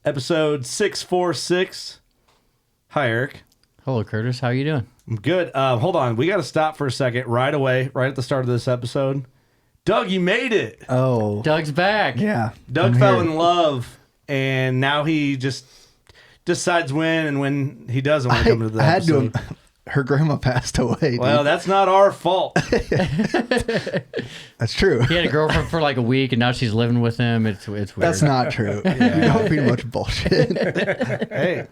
episode 646. Hi, Eric. Hello, Curtis. How you doing? I'm good. Hold on. We got to stop for a second right away, right at the start of this episode. Doug, you made it. Oh. Doug's back. Yeah. Doug fell in love, and now he just decides when and when he doesn't want to come to the episode. Her grandma passed away. Well, dude. that's not our fault. That's true. He had a girlfriend for like a week, and now she's living with him. It's weird. That's not true. You don't be much bullshit. Hey,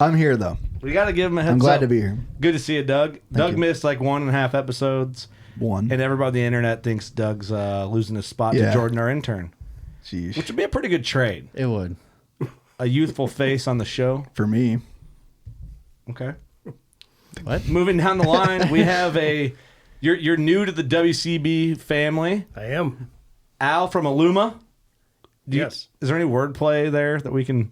I'm here, though. we got to give him a heads up. I'm glad to be here. Good to see you, Doug. Doug you. missed like 1.5 episodes, One. and everybody on the internet thinks Doug's losing his spot to Yeah. Jordan, our intern, Jeez. which would be a pretty good trade. It would. A youthful face on the show. For me. Okay. What? Moving down the line, we have you're new to the WCB family. I am. Al from Aluma. Yes. Is there any wordplay there that we can?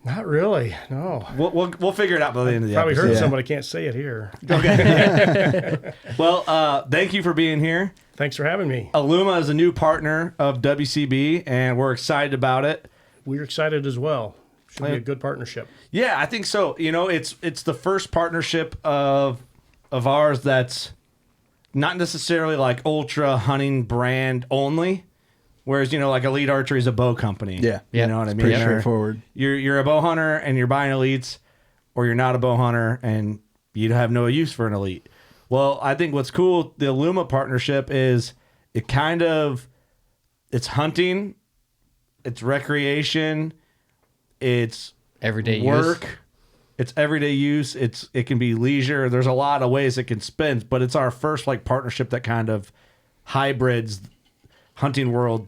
Not really. No. We'll figure it out by the end of the Probably episode. heard Yeah. somebody can't say it here. Okay. Well, thank you for being here. Thanks for having me. Aluma is a new partner of WCB, and we're excited about it. We're excited as well. Should be a good partnership. Yeah, I think so. You know, it's the first partnership of ours that's not necessarily like ultra hunting brand only. Whereas, you know, like Elite Archery is a bow company. Yeah. You know what I mean? Pretty Or straightforward. You're a bow hunter and you're buying Elites, or you're not a bow hunter and you have no use for an Elite. Well, I think what's cool, the Aluma partnership is it's hunting, it's recreation, it's Everyday work, use. it's everyday use, it can be leisure. There's a lot of ways it can spend, but it's our first like partnership that kind of hybrids hunting world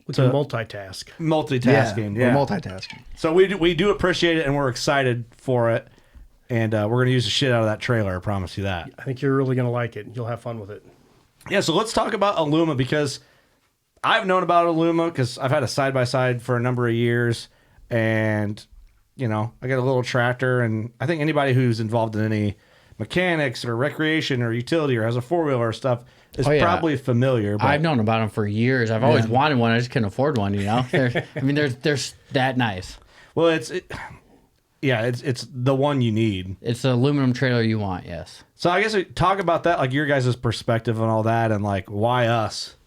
We to can multitask. multitasking. Yeah. We're multitasking. So we do appreciate it, and we're excited for it, and we're going to use the shit out of that trailer. I promise you that. I think you're really going to like it. You'll have fun with it. Yeah, so let's talk about Aluma, because I've known about Aluma because I've had a side-by-side for a number of years, and, you know, I got a little tractor, and I think anybody who's involved in any mechanics or recreation or utility or has a four-wheeler or stuff is probably familiar. But I've known about them for years. I've always wanted one. I just couldn't afford one, you know? They're that nice. Well, it's the one you need. It's the aluminum trailer you want, yes. So I guess we talk about that, like your guys' perspective on all that, and like why us.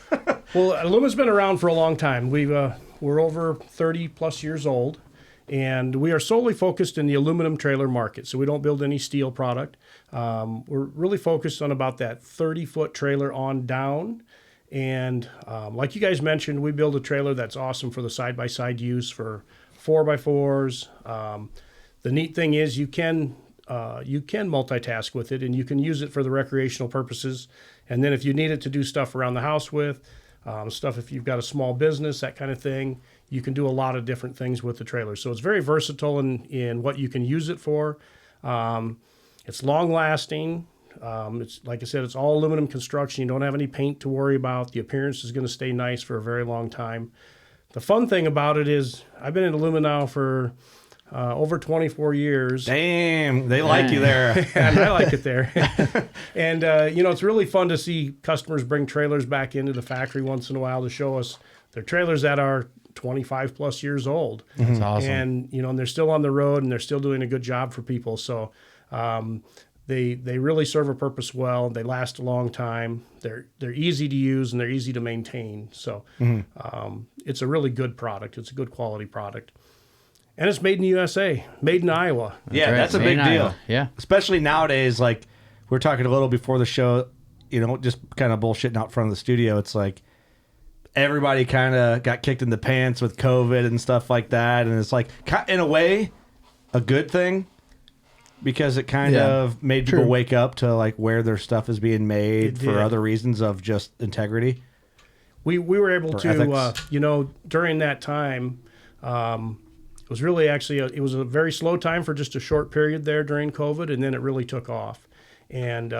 Well, Aluma's been around for a long time. We're over 30 plus years old, and we are solely focused in the aluminum trailer market. So we don't build any steel product. We're really focused on about that 30-foot trailer on down. And like you guys mentioned, we build a trailer that's awesome for the side-by-side use for 4x4s. The neat thing is you can multitask with it, and you can use it for the recreational purposes. And then if you need it to do stuff around the house with, stuff if you've got a small business, that kind of thing, you can do a lot of different things with the trailer. So it's very versatile in what you can use it for. It's long lasting. It's like I said, it's all aluminum construction. You don't have any paint to worry about. The appearance is going to stay nice for a very long time. The fun thing about it is I've been in Aluma now for over 24 years. Damn, they like you there. And I like it there. And, you know, it's really fun to see customers bring trailers back into the factory once in a while to show us their trailers that are 25 plus years old. That's awesome. And, you know, and they're still on the road and they're still doing a good job for people. So they really serve a purpose well. They last a long time. They're easy to use and they're easy to maintain. So it's a really good product. It's a good quality product. And it's made in the USA, made in Iowa. Yeah, right. that's a Made big in deal. Iowa. Yeah. Especially nowadays, like we were talking a little before the show, you know, just kind of bullshitting out front of the studio. It's like everybody kind of got kicked in the pants with COVID and stuff like that. And it's like, in a way, a good thing, because it kind of made people wake up to like where their stuff is being made for other reasons of just integrity. We were able to, ethics. you know, during that time, it was really actually, it was a very slow time for just a short period there during COVID, and then it really took off. And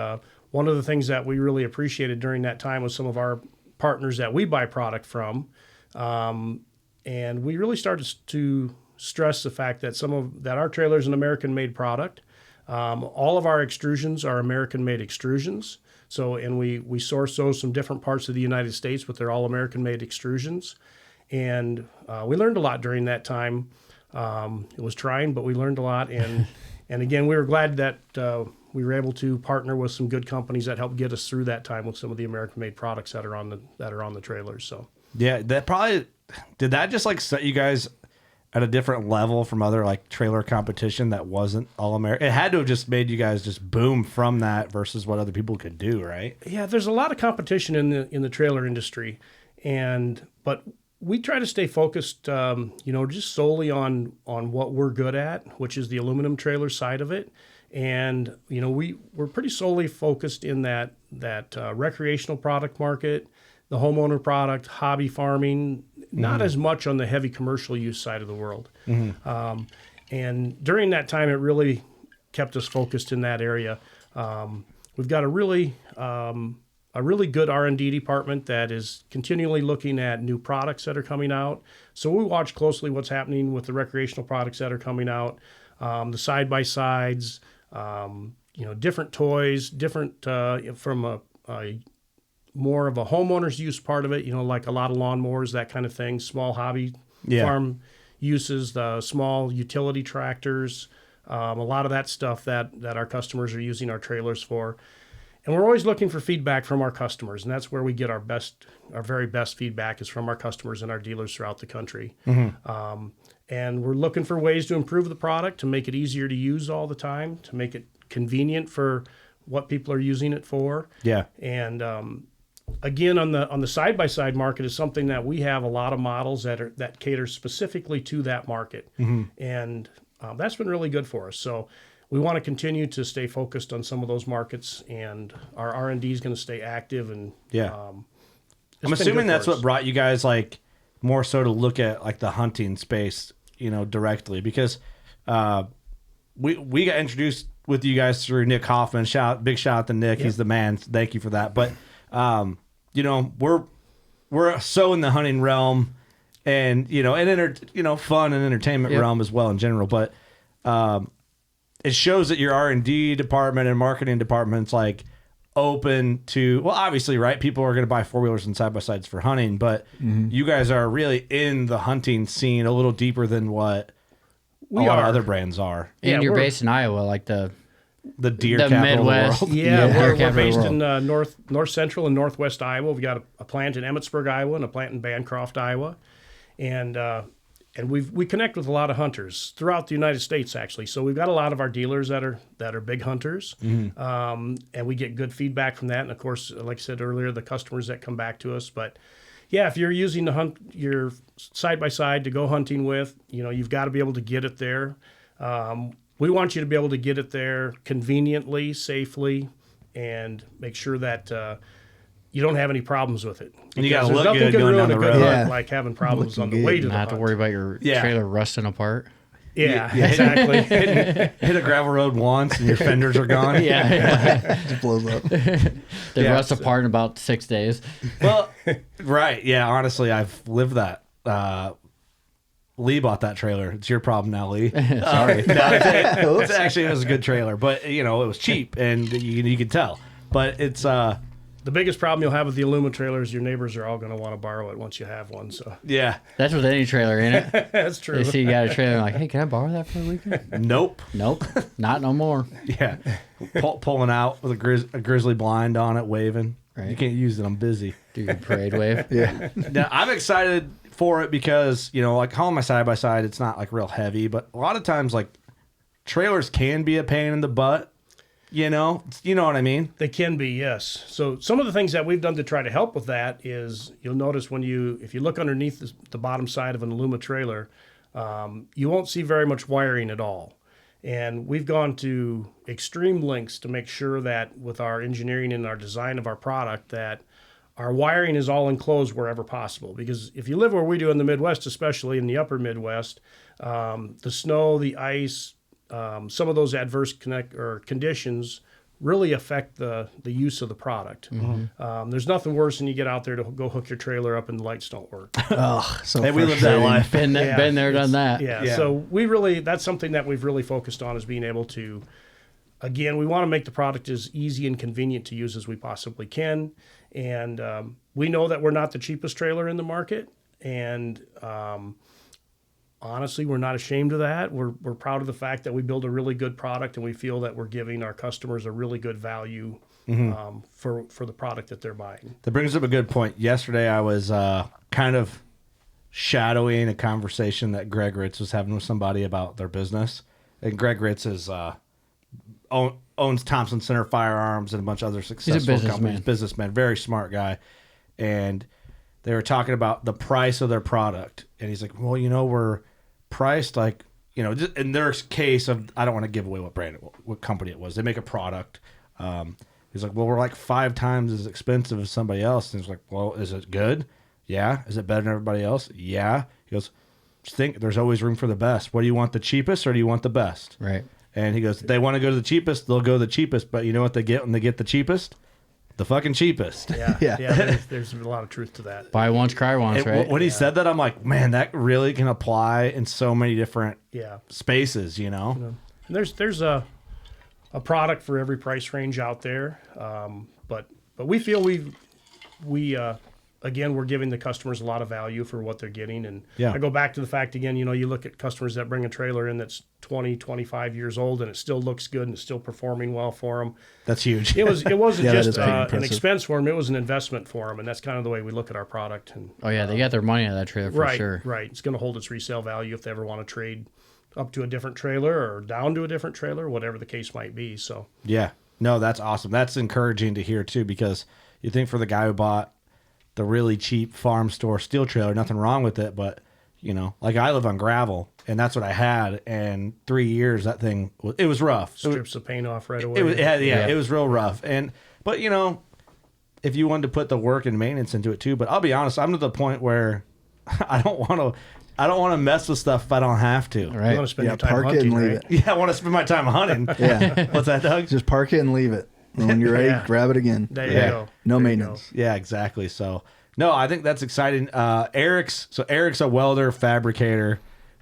one of the things that we really appreciated during that time was some of our partners that we buy product from. And we really started to stress the fact that that our trailer is an American-made product. All of our extrusions are American-made extrusions. So, and we source those from different parts of the United States, but they're all American-made extrusions. And we learned a lot during that time. It was trying, but we learned a lot. And again, we were glad that we were able to partner with some good companies that helped get us through that time with some of the American-made products that are on the trailers. So Yeah, that probably did that just like set you guys at a different level from other like trailer competition that wasn't all American. It had to have just made you guys just boom from that versus what other people could do, right? yeah, there's a lot of competition in the trailer industry, but we try to stay focused, just solely on what we're good at, which is the aluminum trailer side of it. And we're pretty solely focused in that recreational product market, the homeowner product, hobby farming, not as much on the heavy commercial use side of the world. And during that time, it really kept us focused in that area. We've got a really good R&D department that is continually looking at new products that are coming out. So we watch closely what's happening with the recreational products that are coming out, the side-by-sides, different toys, different from a more of a homeowner's use part of it, like a lot of lawnmowers, that kind of thing, small hobby farm uses, the small utility tractors, a lot of that stuff that our customers are using our trailers for. And we're always looking for feedback from our customers, and that's where we get our very best feedback is from our customers and our dealers throughout the country. And we're looking for ways to improve the product, to make it easier to use all the time, to make it convenient for what people are using it for. Yeah. And again, on the side-by-side market is something that we have a lot of models that cater specifically to that market. And that's been really good for us. So we want to continue to stay focused on some of those markets, and our R&D is going to stay active. And I'm assuming that's what brought you guys like more so to look at like the hunting space, directly, because we got introduced with you guys through Nick Hoffman. Big shout out to Nick. He's the man. Thank you for that. But we're so in the hunting realm, and fun and entertainment realm as well in general. But it shows that your R&D department and marketing department's like open to, well, obviously, right? People are going to buy 4-wheelers and side-by-sides for hunting, but you guys are really in the hunting scene a little deeper than what a lot of other brands are. And you're based in Iowa, like the deer capital Midwest. of the world. Yeah, we're based in north central and northwest Iowa. We've got a plant in Emmitsburg, Iowa, and a plant in Bancroft, Iowa, and we connect with a lot of hunters throughout the United States, actually. So we've got a lot of our dealers that are big hunters, and we get good feedback from that. And of course, like I said earlier, the customers that come back to us. But yeah, if you're using your side-by-side to go hunting with, you've got to be able to get it there. We want you to be able to get it there conveniently, safely, and make sure that you don't have any problems with it. And you got to look good going down the road. Hunt, like having problems on the way to the hunt. Not to worry about your trailer rusting apart. Yeah, exactly. Hit a gravel road once and your fenders are gone. It just blows up. They rust apart in about 6 days. Well, right. Yeah, honestly, I've lived that. Lee bought that trailer. It's your problem now, Lee. Sorry. No, it was a good trailer, but it was cheap, and you could tell. But it's the biggest problem you'll have with the Aluma trailer is your neighbors are all going to want to borrow it once you have one. So yeah, that's with any trailer, ain't it? That's true. They see you got a trailer, like, hey, can I borrow that for a weekend? Nope, not no more. Yeah, pulling out with a grizzly blind on it, waving. Right. You can't use it. I'm busy. Do your parade wave. Yeah. Now, I'm excited for it because like hauling my side by side, it's not like real heavy, but a lot of times like trailers can be a pain in the butt. You know what I mean? They can be, yes. So some of the things that we've done to try to help with that is you'll notice if you look underneath the bottom side of an Aluma trailer, you won't see very much wiring at all. And we've gone to extreme lengths to make sure that with our engineering and our design of our product that our wiring is all enclosed wherever possible. Because if you live where we do in the Midwest, especially in the upper Midwest, the snow, the ice, some of those adverse conditions really affect the use of the product. Mm-hmm. There's nothing worse than you get out there to go hook your trailer up and the lights don't work. Hey, we live that life. Been there, done that. Yeah. So that's something that we've really focused on is being able to, again, we want to make the product as easy and convenient to use as we possibly can. And we know that we're not the cheapest trailer in the market. And honestly, we're not ashamed of that. We're proud of the fact that we build a really good product, and we feel that we're giving our customers a really good value for the product that they're buying. That brings up a good point. Yesterday, I was kind of shadowing a conversation that Greg Ritz was having with somebody about their business. And Greg Ritz is owns Thompson Center Firearms and a bunch of other successful companies. Businessman, very smart guy. And they were talking about the price of their product. And he's like, well, we're priced like, just in their case of, I don't want to give away what company it was. They make a product. He's like, well, we're like 5 times as expensive as somebody else. And he's like, well, is it good? Yeah. Is it better than everybody else? Yeah. He goes, just think there's always room for the best. What do you want, the cheapest or do you want the best? Right. And he goes, if they want to go to the cheapest, they'll go to the cheapest. But you know what they get when they get the cheapest? The fucking cheapest. Yeah. There's a lot of truth to that. Buy once, cry once, right? When he said that, I'm like, man, that really can apply in so many different spaces, And there's a product for every price range out there. But we feel again, we're giving the customers a lot of value for what they're getting. And I go back to the fact, again, you look at customers that bring a trailer in that's 20, 25 years old, and it still looks good and it's still performing well for them. That's huge. It wasn't just an expense for them. It was an investment for them. And that's kind of the way we look at our product. And, they got their money out of that trailer for sure. Right. It's going to hold its resale value if they ever want to trade up to a different trailer or down to a different trailer, whatever the case might be. So yeah. No, that's awesome. That's encouraging to hear, too, because you think for the guy who bought the really cheap farm store steel trailer, nothing wrong with it, but like I live on gravel, and that's what I had. And 3 years, that thing it was rough. Strips the paint off right away. It was real rough. But if you wanted to put the work and maintenance into it too, but I'll be honest, I'm to the point where I don't want to mess with stuff if I don't have to. Right. You want to spend your time park hunting, it and leave right? it. Yeah, I want to spend my time hunting. Yeah. What's that, Doug? Just park it and leave it. And when you're ready, grab it again. There you go. No There you maintenance. Yeah, exactly. So, no, I think that's exciting. Eric's a welder, fabricator,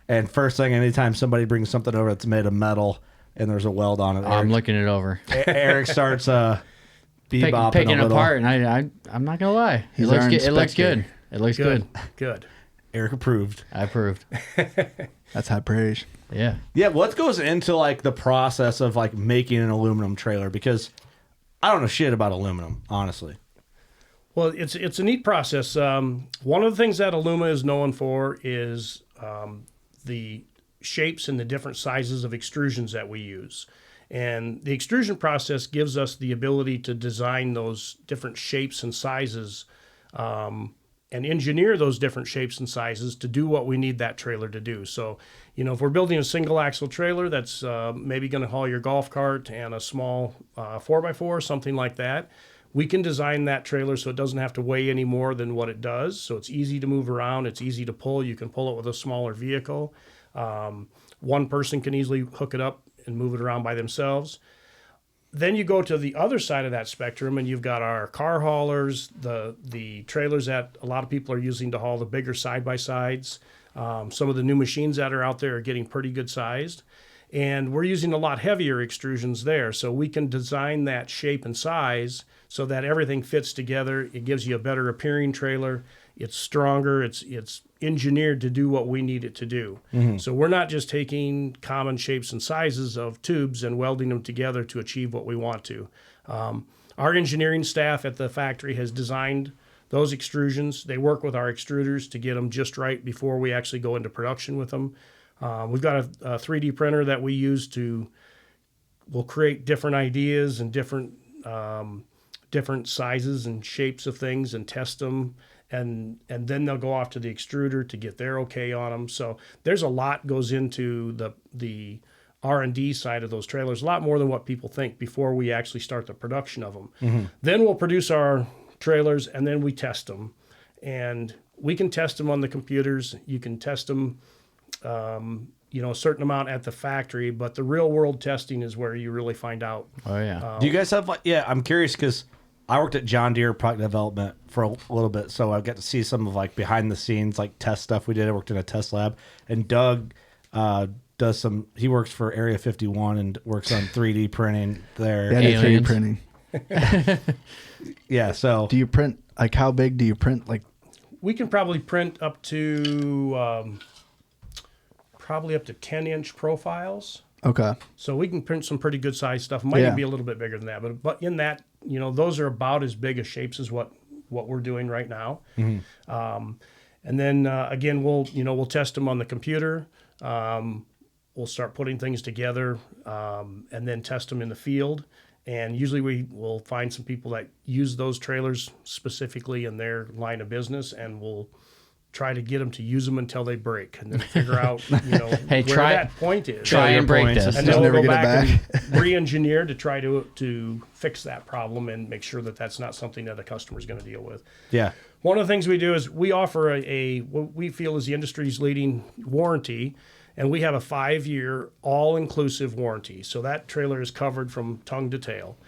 and first thing, anytime somebody brings something over that's made of metal and there's a weld on it, I'm looking it over. Eric starts bebopping picking a little. apart, and I'm not gonna lie, He's it looks our good. It looks inspector. good. It looks good. Good. Eric approved. I approved. That's high praise. Yeah. Yeah, what goes into like the process of like making an aluminum trailer? Because I don't know shit about aluminum, honestly. Well, it's a neat process. One of the things that Aluma is known for is the shapes and the different sizes of extrusions that we use. And the extrusion process gives us the ability to design those different shapes and sizes and engineer those different shapes and sizes to do what we need that trailer to do. So, if we're building a single axle trailer that's maybe going to haul your golf cart and a small 4x4, something like that, we can design that trailer so it doesn't have to weigh any more than what it does. So it's easy to move around. It's easy to pull. You can pull it with a smaller vehicle. One person can easily hook it up and move it around by themselves. Then you go to the other side of that spectrum, and you've got our car haulers, the trailers that a lot of people are using to haul the bigger side-by-sides. Some of the new machines that are out there are getting pretty good sized. And we're using a lot heavier extrusions there. So we can design that shape and size so that everything fits together. It gives you a better appearing trailer. It's stronger. It's engineered to do what we need it to do. Mm-hmm. So we're not just taking common shapes and sizes of tubes and welding them together to achieve what we want to. Our engineering staff at the factory has designed those extrusions. They work with our extruders to get them just right before we actually go into production with them. We've got a 3D printer that we use we'll create different ideas and different sizes and shapes of things and test them. And then they'll go off to the extruder to get their okay on them. So there's a lot goes into the R&D side of those trailers, a lot more than what people think before we actually start the production of them. Mm-hmm. Then we'll produce our trailers and then we test them. And we can test them on the computers. You can test them a certain amount at the factory, but the real world testing is where you really find out. Oh yeah. Do you guys have I'm curious because I worked at John Deere product development for a little bit, so I got to see some of like behind the scenes like test stuff we did. I worked in a test lab, and Doug he works for Area 51 and works on 3D printing there. Yeah, 3D printing. Yeah, so do you print, like how big do you print, like we can probably print up to 10-inch profiles. Okay. So we can print some pretty good size stuff. Might even be a little bit bigger than that, but in that, those are about as big a shapes as what we're doing right now. And then again, we'll test them on the computer. We'll start putting things together and then test them in the field. And usually we will find some people that use those trailers specifically in their line of business, and we'll try to get them to use them until they break, and then figure out Hey, where that point is. Try and break this. And then we'll go back and re-engineer to try to fix that problem and make sure that that's not something that a customer is going to deal with. Yeah. One of the things we do is we offer what we feel is the industry's leading warranty, and we have a 5-year all-inclusive warranty. So that trailer is covered from tongue to tail,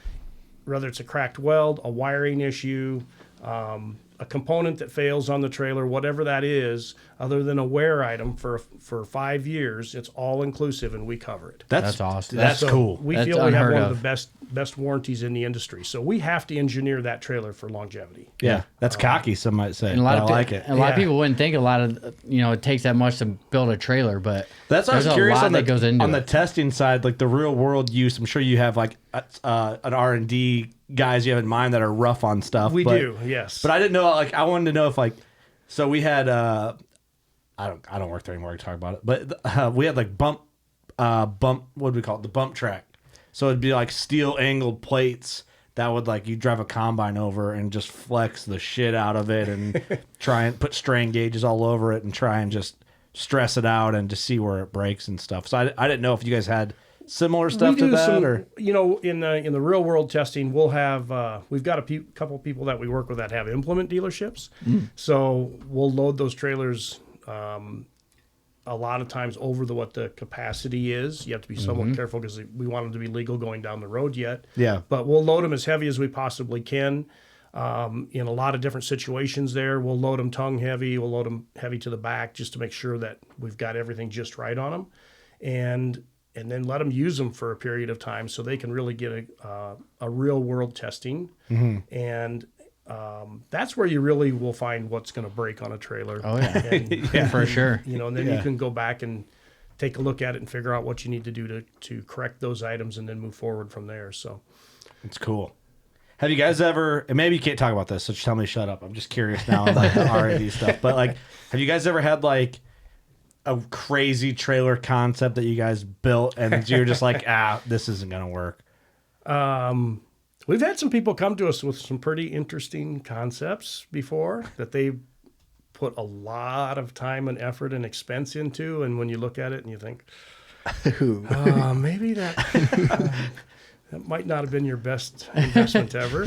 whether it's a cracked weld, a wiring issue, a component that fails on the trailer, whatever that is, other than a wear item for 5 years, it's all inclusive and we cover it. That's awesome. That's cool. We That's feel we have one unheard of the best warranties in the industry. So we have to engineer that trailer for longevity. Yeah. That's cocky, some might say. And a lot but of I like it. And a lot of people wouldn't think it takes that much to build a trailer, but That's what I was there's curious a lot on that goes into the it. testing side, like the real world use. I'm sure you have like an R&D guys you have in mind that are rough on stuff. We do, yes. But I didn't know. Like, I wanted to know if so we had I don't work there anymore to talk about it. But we had like bump. What do we call it? The bump track. So it'd be like steel angled plates that would you drive a combine over and just flex the shit out of it and try and put strain gauges all over it and try and just stress it out and just see where it breaks and stuff. So I didn't know if you guys had similar stuff to that, or in the real world testing, we'll have we've got couple people that we work with that have implement dealerships. So we'll load those trailers a lot of times over what the capacity is. You have to be somewhat careful because we want them to be legal going down the road yet. Yeah. But we'll load them as heavy as we possibly can. In a lot of different situations there, we'll load them tongue heavy, we'll load them heavy to the back just to make sure that we've got everything just right on them. And then let them use them for a period of time so they can really get a real world testing. And that's where you really will find what's going to break on a trailer. Oh, yeah. And, for sure. And then you can go back and take a look at it and figure out what you need to do to correct those items and then move forward from there. So it's cool. Have you guys ever, and maybe you can't talk about this, so just tell me to shut up. I'm just curious now about the R&D stuff. But have you guys ever had a crazy trailer concept that you guys built and you're just this isn't going to work? We've had some people come to us with some pretty interesting concepts before that they put a lot of time and effort and expense into. And when you look at it and you think, maybe that might not have been your best investment ever.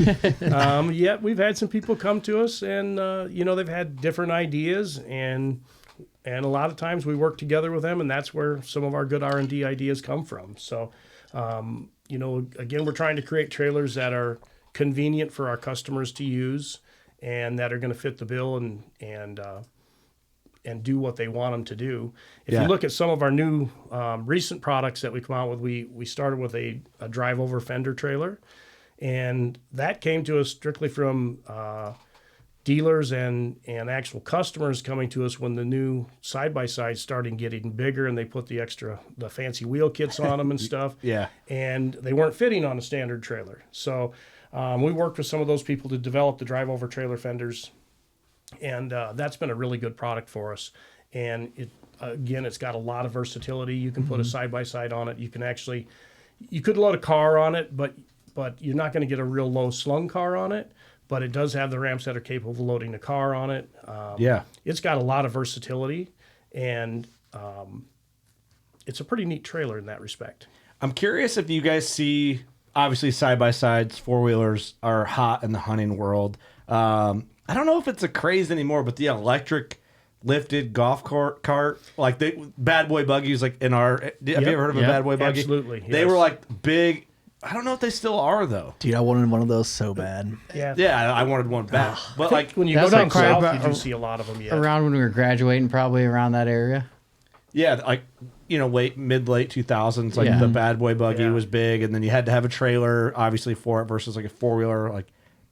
Yet we've had some people come to us and, they've had different ideas and a lot of times we work together with them, and that's where some of our good R&D ideas come from. So, again, we're trying to create trailers that are convenient for our customers to use and that are going to fit the bill and do what they want them to do. If you look at some of our new recent products that we come out with, we started with a drive-over fender trailer, and that came to us strictly from dealers and actual customers coming to us when the new side-by-sides started getting bigger and they put the fancy wheel kits on them and stuff. Yeah. And they weren't fitting on a standard trailer. So we worked with some of those people to develop the drive-over trailer fenders. And that's been a really good product for us. And it's got a lot of versatility. You can put a side-by-side on it. You could load a car on it, but you're not going to get a real low slung car on it. But it does have the ramps that are capable of loading a car on it. It's got a lot of versatility, and it's a pretty neat trailer in that respect. I'm curious if you guys see, obviously side-by-sides, four-wheelers are hot in the hunting world. I don't know if it's a craze anymore, but the electric lifted golf cart, like the bad boy buggies, in our, have you ever heard of a bad boy buggy? Absolutely. They were big. I don't know if they still are though. Dude, I wanted one of those so bad. Yeah, I wanted one bad. But when you go down south, you do see a lot of them. Around when we were graduating, probably around that area. Yeah, late 2000s, the bad boy buggy was big, and then you had to have a trailer obviously for it versus a four-wheeler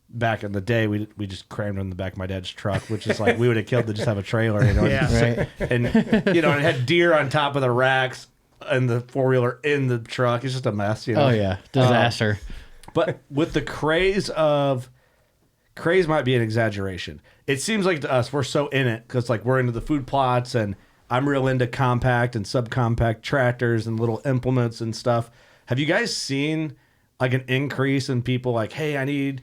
back in the day, we just crammed in the back of my dad's truck, which is like we would have killed to just have a trailer, you know. Right. And you know, and it had deer on top of the racks and the 4-wheeler in the truck. It's just a mess, you know. Oh yeah, disaster. But with the craze might be an exaggeration. It seems like to us we're so in it because like we're into the food plots, and I'm real into compact and subcompact tractors and little implements and stuff. Have you guys seen like an increase in people like, hey, I need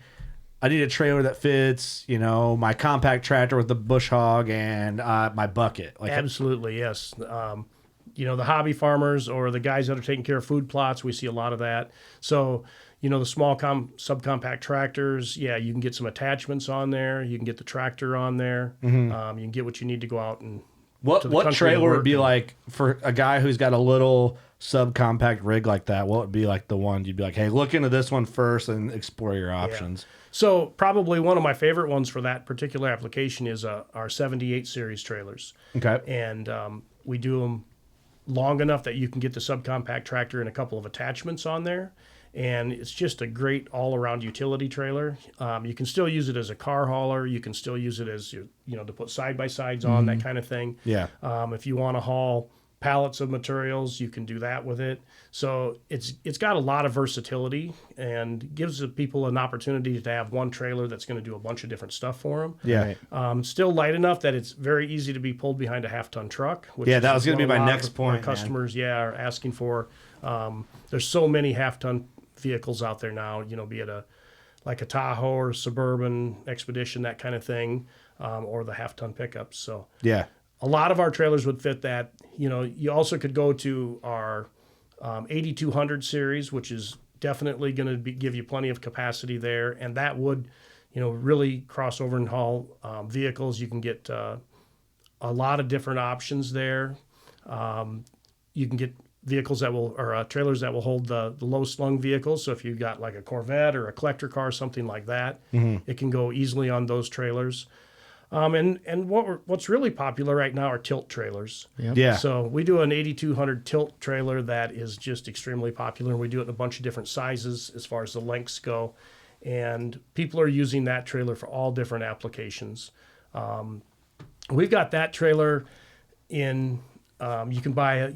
a trailer that fits, you know, my compact tractor with the bush hog and my bucket? Like, absolutely, yes. You know, the hobby farmers or the guys that are taking care of food plots, we see a lot of that. So, you know, the small subcompact tractors, yeah, you can get some attachments on there. You can get the tractor on there. You can get what you need to go out and what trailer would be like for a guy who's got a little subcompact rig like that? What would be like the one you'd be like, hey, look into this one first and explore your options? Yeah. So probably one of my favorite ones for that particular application is our 78 series trailers. Okay. And we do them long enough that you can get the subcompact tractor and a couple of attachments on there. And it's just a great all-around utility trailer. You can still use it as a car hauler. You can still use it as, you know, to put side-by-sides on, that kind of thing. Yeah. If you want to haul pallets of materials, you can do that with it. So it's got a lot of versatility and gives the people an opportunity to have one trailer that's going to do a bunch of different stuff for them. Yeah. Still light enough that it's very easy to be pulled behind a half-ton truck. Which Yeah, that was going to be my next our point. customers, are asking for. There's so many half-ton vehicles out there now, you know, be it a Tahoe or Suburban Expedition, that kind of thing, or the half-ton pickups. So Yeah. a lot of our trailers would fit that. You know, you also could go to our 8200 series, which is definitely going to give you plenty of capacity there, and that would, you know, really cross over and haul vehicles. You can get a lot of different options there. You can get vehicles that will, or trailers that will hold the low slung vehicles. So if you've got like a Corvette or a collector car, something like that, it can go easily on those trailers. And what's really popular right now are tilt trailers. Yep. Yeah. So we do an 8200 tilt trailer that is just extremely popular, and we do it in a bunch of different sizes as far as the lengths go. And people are using that trailer for all different applications. We've got that trailer in, you can buy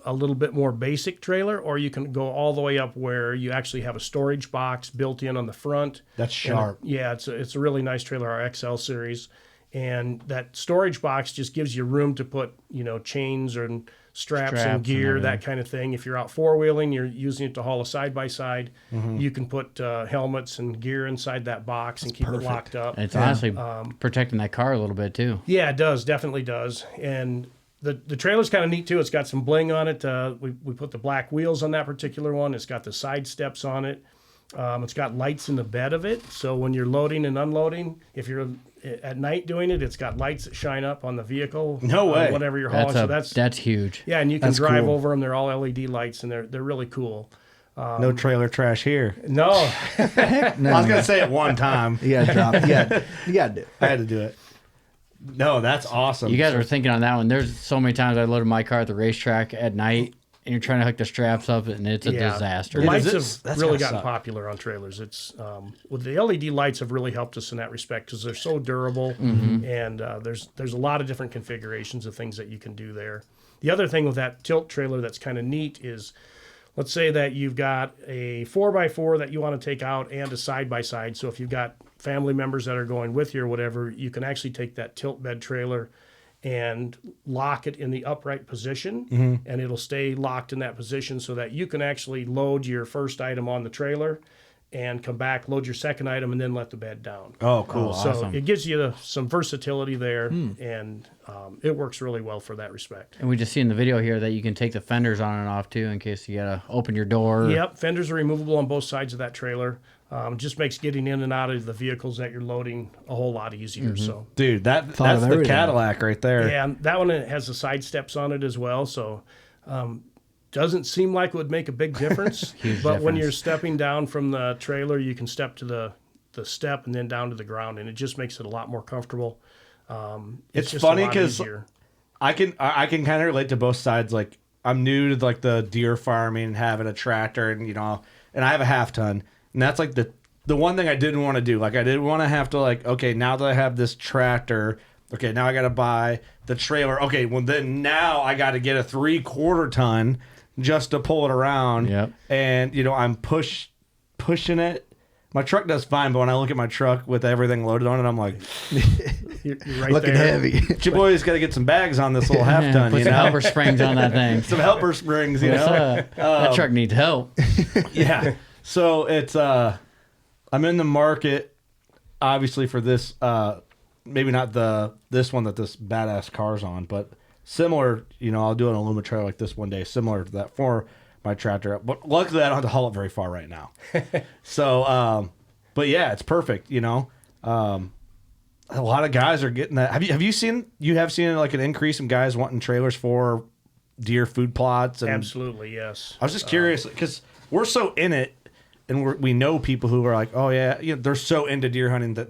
a little bit more basic trailer, or you can go all the way up where you actually have a storage box built in on the front. That's sharp. It's a really nice trailer, our XL series. And that storage box just gives you room to put, you know, chains and straps and gear, and that kind of thing. If you're out four-wheeling, you're using it to haul a side-by-side, you can put helmets and gear inside that box and keep it locked up. And it's honestly protecting that car a little bit too. Yeah, it does. Definitely does. And the trailer's kind of neat too. It's got some bling on it. We put the black wheels on that particular one. It's got the side steps on it. It's got lights in the bed of it. So when you're loading and unloading, if you're at night doing it, it's got lights that shine up on the vehicle. No way. Whatever you're hauling. That's huge. Yeah, and you can That's drive cool. over them. They're all LED lights, and they're really cool. No trailer trash here. No. I was going to say it one time. You gotta drop. You gotta do it. I had to do it. No, that's awesome. You guys are thinking on that one. There's so many times I loaded my car at the racetrack at night, and you're trying to hook the straps up, and it's a disaster. The lights That's have really gotta gotten suck. popular on trailers. It's the LED lights have really helped us in that respect because they're so durable, and there's a lot of different configurations of things that you can do there. The other thing with that tilt trailer that's kind of neat is, let's say that you've got a 4x4 that you want to take out and a side-by-side. So if you've got family members that are going with you or whatever, you can actually take that tilt bed trailer and lock it in the upright position, and it'll stay locked in that position so that you can actually load your first item on the trailer and come back, load your second item, and then let the bed down. Oh, cool. So awesome. it gives you some versatility there, and it works really well for that respect. And we just see in the video here that you can take the fenders on and off too in case you gotta open your door. Yep, fenders are removable on both sides of that trailer. Just makes getting in and out of the vehicles that you're loading a whole lot easier. So, Dude, that's of the everything. Cadillac right there. yeah, and that one has the side steps on it as well. So, doesn't seem like it would make a big difference. But when you're stepping down from the trailer, you can step to the step and then down to the ground, and it just makes it a lot more comfortable. It's just funny a lot 'cause easier. I can kind of relate to both sides. Like, I'm new to like the deer farming and having a tractor, and and I have a half ton, and that's like the the one thing I didn't want to do. Like I didn't want to have to like, okay, now that I have this tractor, okay, now I got to buy the trailer. Okay, well then now I got to get a 3/4 ton just to pull it around. Yep. And I'm pushing it. My truck does fine, but when I look at my truck with everything loaded on it, I'm like, You're right Looking there. heavy. your boy's got to get some bags on this little half ton, Put some helper springs on that thing. some helper springs, you What's know. up? That truck needs help. Yeah. So it's I'm in the market obviously for this maybe not this one that this badass car's on, but similar, I'll do an Aluma trailer like this one day, similar to that for my tractor. But luckily I don't have to haul it very far right now. So but yeah, it's perfect, a lot of guys are getting that. Have you seen like an increase in guys wanting trailers for deer food plots? And Absolutely, yes. I was just curious because we're so in it, and we know people who are like, oh yeah, they're so into deer hunting that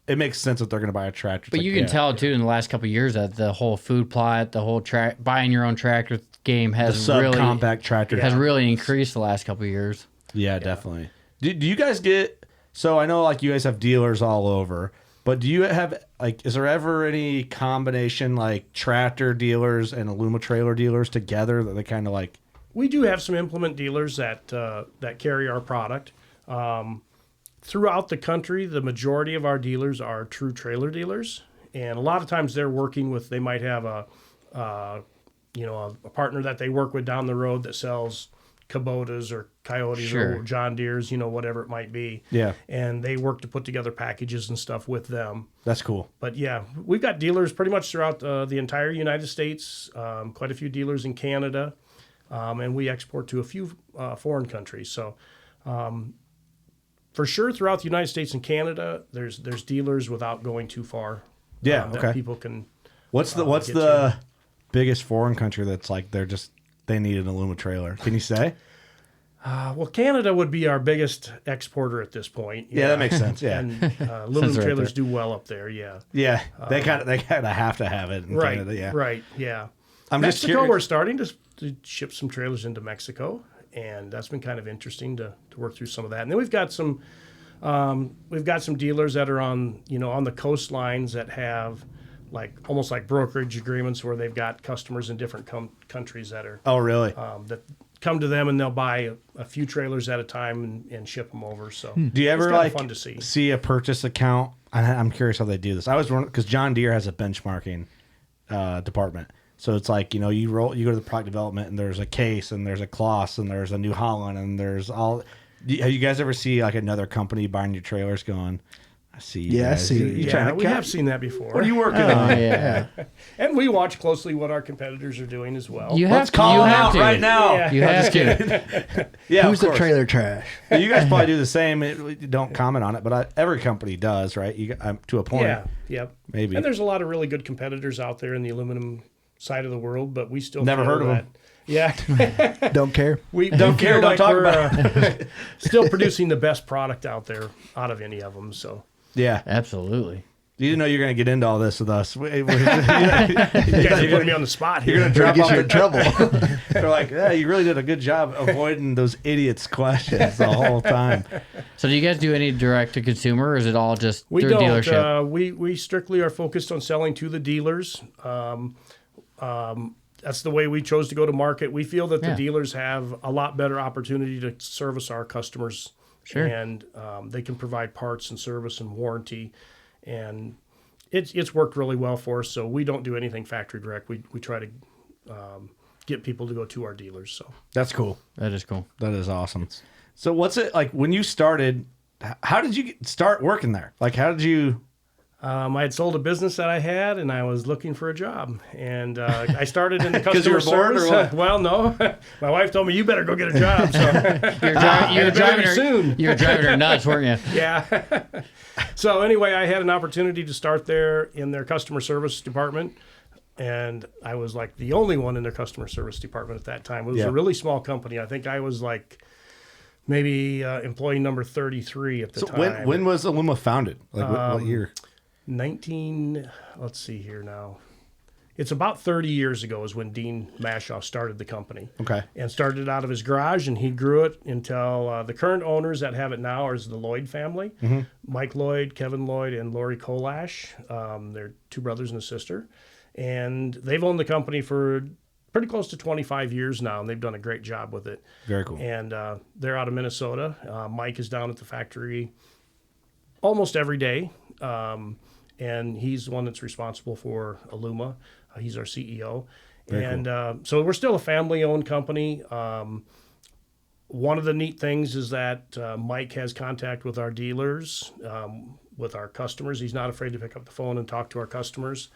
it makes sense that they're going to buy a tractor. But you can tell too in the last couple of years that the whole food plot, the whole buying your own tractor game has really compact tractor has really increased the last couple of years. Yeah, definitely. Do you guys get? So I know like you guys have dealers all over. But do you have, like, is there ever any combination, like, tractor dealers and Aluma trailer dealers together that they kind of like? We do have some implement dealers that carry our product. Throughout the country, the majority of our dealers are true trailer dealers. And a lot of times they're working with, they might have a partner that they work with down the road that sells Kubotas or Coyotes or John Deeres, whatever it might be. Yeah. And they work to put together packages and stuff with them. That's cool. But yeah, we've got dealers pretty much throughout the entire United States, quite a few dealers in Canada, and we export to a few foreign countries. So for sure throughout the United States and Canada, there's dealers without going too far. Yeah, that okay. people can What's the biggest foreign country that's like they need an Aluma trailer? Can you say? Well, Canada would be our biggest exporter at this point. Yeah, that makes sense. Yeah, And aluminum right trailers there. do well up there. Yeah. yeah. They kind of have to have it in Right. Canada. Yeah. Right. Yeah. I'm just Mexico, curious. we're starting to ship some trailers into Mexico, and that's been kind of interesting to work through some of that. And then we've got some dealers that are on the coastlines that have almost like brokerage agreements where they've got customers in different countries that are Oh, really? that come to them and they'll buy a few trailers at a time and ship them over. So Do you ever it's kinda like fun to see? see a purchase account? I'm curious how they do this. I was wondering because John Deere has a benchmarking department. So it's like, you go to the product development and there's a case and there's a Kloss and there's a New Holland and there's all. Have you guys ever see like another company buying your trailers going, I see you Yeah, I guys. see. You're trying to we have seen that before. What are you working on? Yeah. And we watch closely what our competitors are doing as well. You Let's have call you them have out to. right now. Yeah. You have to. Yeah, Who's of the course. trailer trash? You guys probably do the same. Don't comment on it, but every company does, right? To a point. Yeah, yep. Maybe. And there's a lot of really good competitors out there in the aluminum side of the world, but we still Never feel heard of that, them. Yeah, Don't care. we Don't care, feel don't like talk we're, about still producing the best product out there out of any of them. So Yeah. Absolutely. You didn't know you were going to get into all this with us. you guys are putting me on the spot here. You're going to Gonna drop get off you in trouble. They're like, yeah, you really did a good job avoiding those idiots' questions the whole time. So do you guys do any direct to consumer, or is it all just We through don't. dealership? We strictly are focused on selling to the dealers. That's the way we chose to go to market. We feel that the Yeah. dealers have a lot better opportunity to service our customers. Sure. And they can provide parts and service and warranty. And it's worked really well for us. So we don't do anything factory direct. We try to get people to go to our dealers. So That's cool. That is cool. That is awesome. So what's it like when you started? How did you start working there? Like, how did you? I had sold a business that I had, and I was looking for a job. And I started in the 'Cause you customer were bored, or service. what? Well, no. My wife told me, you better go get a job. So You're driving her soon. You were driving her nuts, weren't you? yeah. So anyway, I had an opportunity to start there in their customer service department. And I was like the only one in their customer service department at that time. It was Yeah. a really small company. I think I was like maybe employee number 33 at the So time. when was Aluma founded? Like what year? let's see here now. it's about 30 years ago is when Dean Mashaw started the company. Okay. And started it out of his garage, and he grew it until the current owners that have it now is the Lloyd family. Mike Lloyd, Kevin Lloyd, and Lori Kolash. They're two brothers and a sister. And they've owned the company for pretty close to 25 years now, and they've done a great job with it. Very cool. And they're out of Minnesota. Mike is down at the factory almost every day, and he's the one that's responsible for Aluma. He's our CEO. Very cool. So we're still a family-owned company. One of the neat things is that Mike has contact with our dealers, with our customers. He's not afraid to pick up the phone and talk to our customers.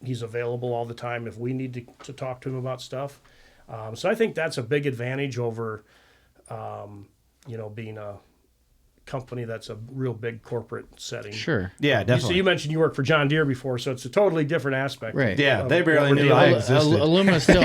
He's available all the time if we need to talk to him about stuff. So I think that's a big advantage over, being a company that's a real big corporate setting. Sure. Yeah, definitely. So you mentioned you worked for John Deere before, so it's a totally different aspect. Right. Yeah, of they barely what we're knew dealing I with. existed. Aluma's still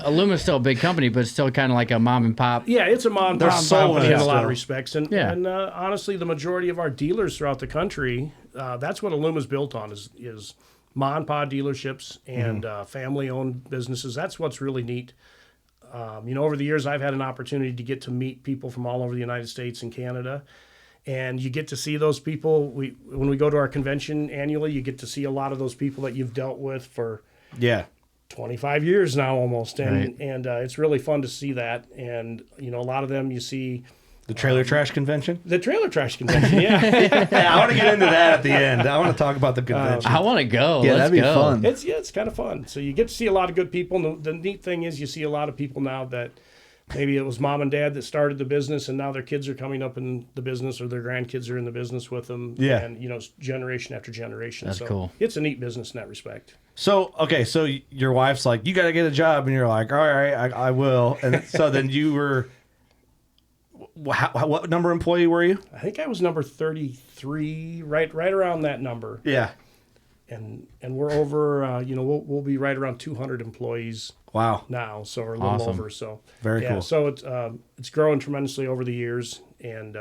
Aluma's still a big company, but it's still kind of like a mom and pop. Yeah, it's a mom and They're pop sold company in a still. lot of respects. And, Yeah. and honestly, the majority of our dealers throughout the country, that's what Aluma's built on is mom and pop dealerships and family-owned businesses. That's what's really neat. Over the years, I've had an opportunity to get to meet people from all over the United States and Canada. And you get to see those people. When we go to our convention annually, you get to see a lot of those people that you've dealt with for 25 years now almost. And it's really fun to see that. And, a lot of them you see. The trailer trash convention? The trailer trash convention, yeah. Yeah, I want to get into that at the end. I want to talk about the convention. I want to go. Yeah, Let's that'd be go. fun. It's kind of fun. So you get to see a lot of good people. And the neat thing is you see a lot of people now that maybe it was mom and dad that started the business, and now their kids are coming up in the business, or their grandkids are in the business with them. Yeah. And, it's generation after generation. That's so cool. It's a neat business in that respect. So your wife's like, you got to get a job, and you're like, all right, I will. And so then you were, what number employee were you? I think I was number 33, right around that number. Yeah. And we're over, we'll be right around 200 employees Wow. now, so we're a little Awesome. over. So Very cool. So it's grown tremendously over the years, and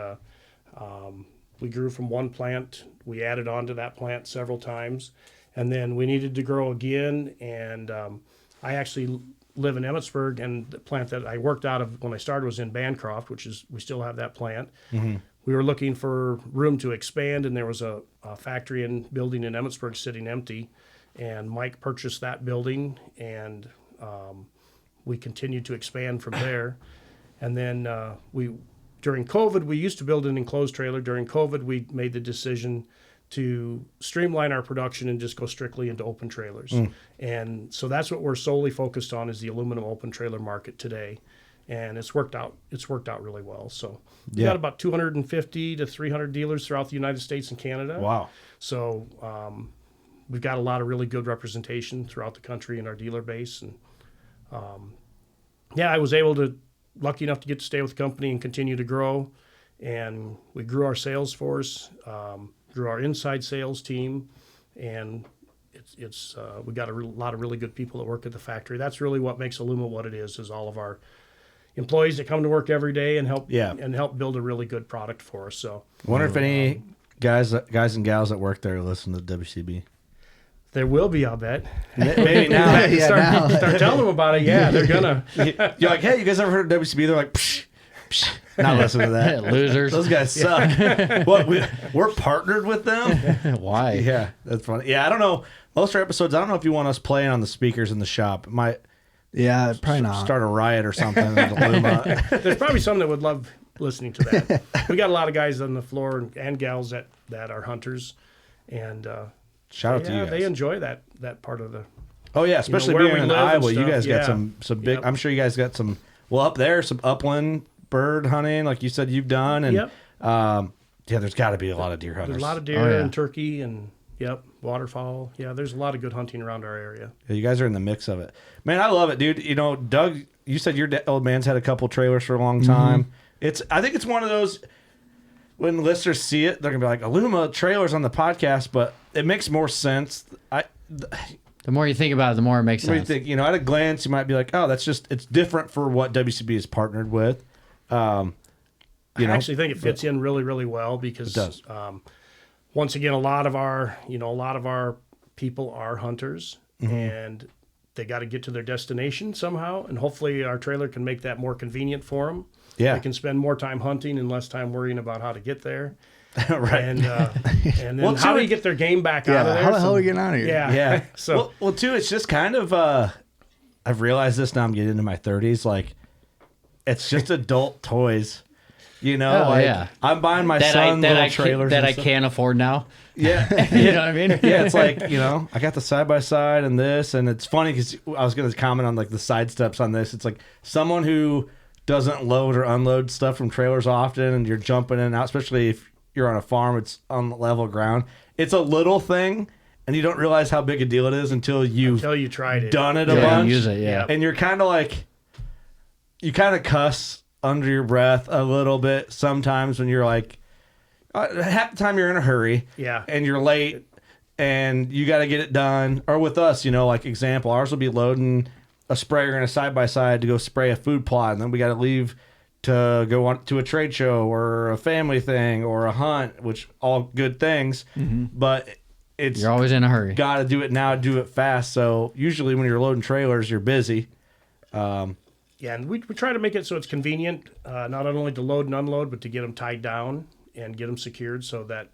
we grew from one plant. We added on to that plant several times, and then we needed to grow again. And I actually live in Emmitsburg, and the plant that I worked out of when I started was in Bancroft, we still have that plant. Mm-hmm. We were looking for room to expand, and there was a factory and building in Emmitsburg sitting empty, and Mike purchased that building, and we continued to expand from there. And then during COVID, we used to build an enclosed trailer. During COVID, we made the decision to streamline our production and just go strictly into open trailers. And so that's what we're solely focused on, is the aluminum open trailer market today. And it's worked out really well. So we've got about 250 to 300 dealers throughout the United States and Canada. Wow. So we've got a lot of really good representation throughout the country in our dealer base. And I was lucky enough to get to stay with the company and continue to grow. And we grew our sales force, grew our inside sales team, and it's we got a lot of really good people that work at the factory. That's really what makes Aluma what it is all of our employees that come to work every day and help build a really good product for us. So I wonder if any guys and gals that work there listen to WCB. there will be, I'll bet. Maybe now. Start telling them about it. Yeah, they're gonna. You're like, hey, you guys ever heard of WCB? They're like, psh, psh. Not listen to that. Losers. Those guys suck. What? We're partnered with them? Why? Yeah, that's funny. Yeah, I don't know. Most of our episodes, I don't know if you want us playing on the speakers in the shop. It might Probably not. start a riot or something. There's probably some that would love listening to that. We got a lot of guys on the floor and gals that are hunters, and Shout out to you guys. they enjoy that part of the. Oh yeah, especially where being we in live and Iowa, you stuff. guys got Yeah. some big. Yep. I'm sure you guys got some. Well, up there, some upland bird hunting, like you said you've done, and Yep. there's got to be a lot of deer hunters. There's a lot of deer Oh, yeah. and turkey and waterfowl. Yeah, there's a lot of good hunting around our area. Yeah, you guys are in the mix of it, man. I love it, dude. Doug, you said your old man's had a couple trailers for a long time. I think it's one of those. When listeners see it, they're gonna be like, "Aluma Trailers" on the podcast, but it makes more sense. The more you think about it, the more it makes What do you sense. think? At a glance, you might be like, "Oh, it's different for what WCB is partnered with." I actually think it fits in really, really well because It does. Once again, a lot of our people are hunters and they got to get to their destination somehow. And hopefully our trailer can make that more convenient for them. Yeah. They can spend more time hunting and less time worrying about how to get there. Right. And then how do you get their game back out of there? How the hell are we getting out of here? Yeah. Yeah. So well, too, it's just kind of, I've realized this now I'm getting into my 30s. Like, it's just adult toys. You know, Oh, like, yeah. I'm buying my son little trailers. that and I stuff. can't afford now. Yeah. You know what I mean? Yeah, it's like, you know, I got the side-by-side and this, and it's funny because I was going to comment on, like, the side steps on this. It's like someone who doesn't load or unload stuff from trailers often, and you're jumping in and out, especially if you're on a farm, it's on level ground. It's a little thing, and you don't realize how big a deal it is until you tried it. done it a Yeah, bunch. use it, yeah. And you're kind of like, you kind of cuss under your breath a little bit sometimes when you're like, half the time you're in a hurry. Yeah. And you're late and you got to get it done. Or with us, you know, like example, ours will be loading a sprayer and a side-by-side to go spray a food plot. And then we got to leave to go on to a trade show or a family thing or a hunt, which all good things. But it's You're always in a hurry. got to do it now, do it fast. So usually when you're loading trailers, you're busy. Yeah, and we try to make it so it's convenient, not only to load and unload, but to get them tied down and get them secured so that,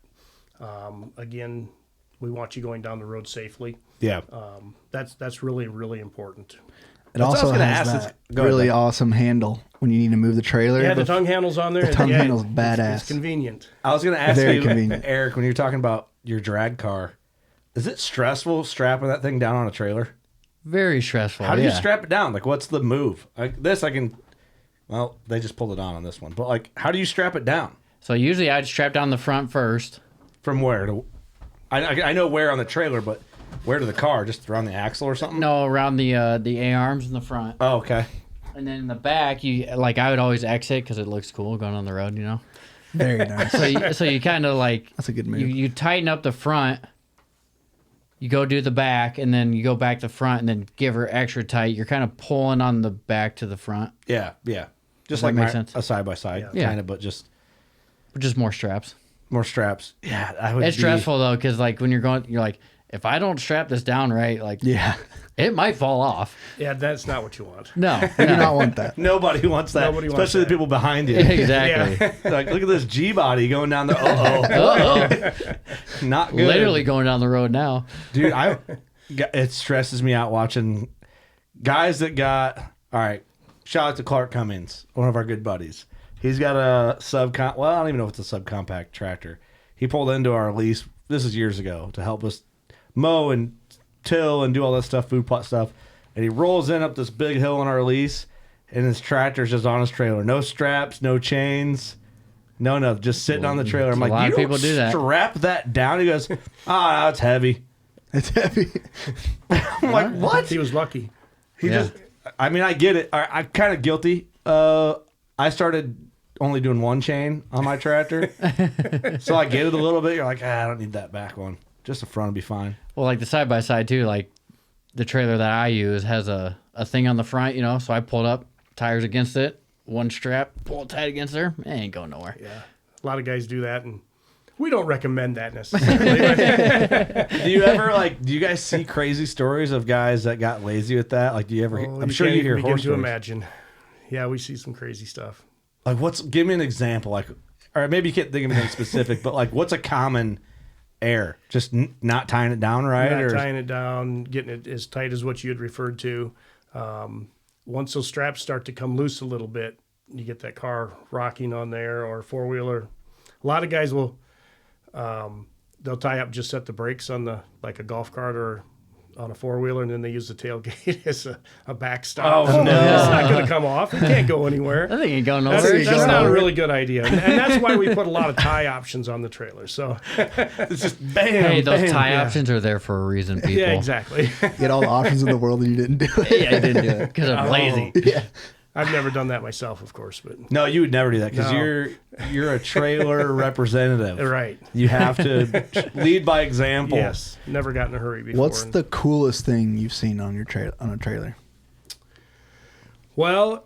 again, we want you going down the road safely. Yeah. That's really, really important. It That's what I also was gonna has ask. that Go ahead, really Mike. awesome handle when you need to move the trailer. Yeah, the tongue handle's on there. The tongue Yeah, handle's it's badass. convenient. I was going to ask Very you, convenient. Eric, when you're talking about your drag car, is it stressful strapping that thing down on a trailer? Very stressful. How do you yeah. strap it down? Like, what's the move? Like this, I can. Well, they just pulled it on this one, but like, how do you strap it down? So usually I'd strap down the front first. From where to? I know where on the trailer, but where to the car? Just around the axle or something? No, around the A arms in the front, Oh, okay. and then in the back, I would always exit because it looks cool going on the road, you know. Very nice. So you kind of like That's a good move. you tighten up the front. You go do the back, and then you go back to front, and then give her extra tight. You're kind of pulling on the back to the front, Yeah, yeah. Just that like make sense? a side by side, Yeah. kind of, but just but just more straps. more straps. Yeah, I would. It's be- stressful though, because like when you're going, you're like, if I don't strap this down right, like Yeah. it might fall off. Yeah, that's not what you want. No, You do not want that. Nobody wants that, Nobody wants especially that. the people behind you. exactly. Like, look at this G body going down there. Not good. Literally going down the road now. Dude, it stresses me out watching guys that got. All right, shout out to Clark Cummings, one of our good buddies. He's got a well, I don't even know if it's a subcompact tractor. He pulled into our lease. This is years ago to help us mow and till and do all that stuff, food plot stuff. And he rolls in up this big hill on our lease, and his tractor's just on his trailer. No straps, no chains. No, just sitting on the trailer. I'm A like, lot you of people don't do that. strap that down. He goes, no, it's heavy. It's heavy. I'm like, what? He was lucky. He Yeah. just, I mean, I get it. I'm kind of guilty. I started only doing one chain on my tractor. So I get it a little bit. You're like, I don't need that back one. Just the front will be fine. Well, like the side by side too. Like the trailer that I use has a thing on the front, you know. So I pulled up, tires against it, one strap, pull it tight against there. It ain't going nowhere. Yeah, a lot of guys do that, and we don't recommend that necessarily. Do you ever, do you guys see crazy stories of guys that got lazy with that? Like, do you ever, I'm sure can't you hear even horror begin to stories. imagine. Yeah, we see some crazy stuff. Like, give me an example. Like, or maybe you can't think of anything specific, but like, what's a common error? Just not tying it down right? Not or tying it down, getting it as tight as what you had referred to. Once those straps start to come loose a little bit, you get that car rocking on there or four-wheeler. A lot of guys will, they'll tie up, just set the brakes on like a golf cart or on a four-wheeler, and then they use the tailgate as a backstop. Oh, no. It's not going to come off. It can't go anywhere. That thing ain't going That's, nowhere. that's not a really good idea. And that's why we put a lot of tie options on the trailer. So, it's just bam. Hey, those bam. tie options are there for a reason, people. yeah, exactly. You had all the options in the world and you didn't do it. Yeah, I didn't do it because I'm lazy. Yeah. I've never done that myself, of course, but No, you would never do that because No. you're a trailer representative. right. You have to lead by example. Yes, never got in a hurry before. What's the coolest thing you've seen on your on a trailer? Well,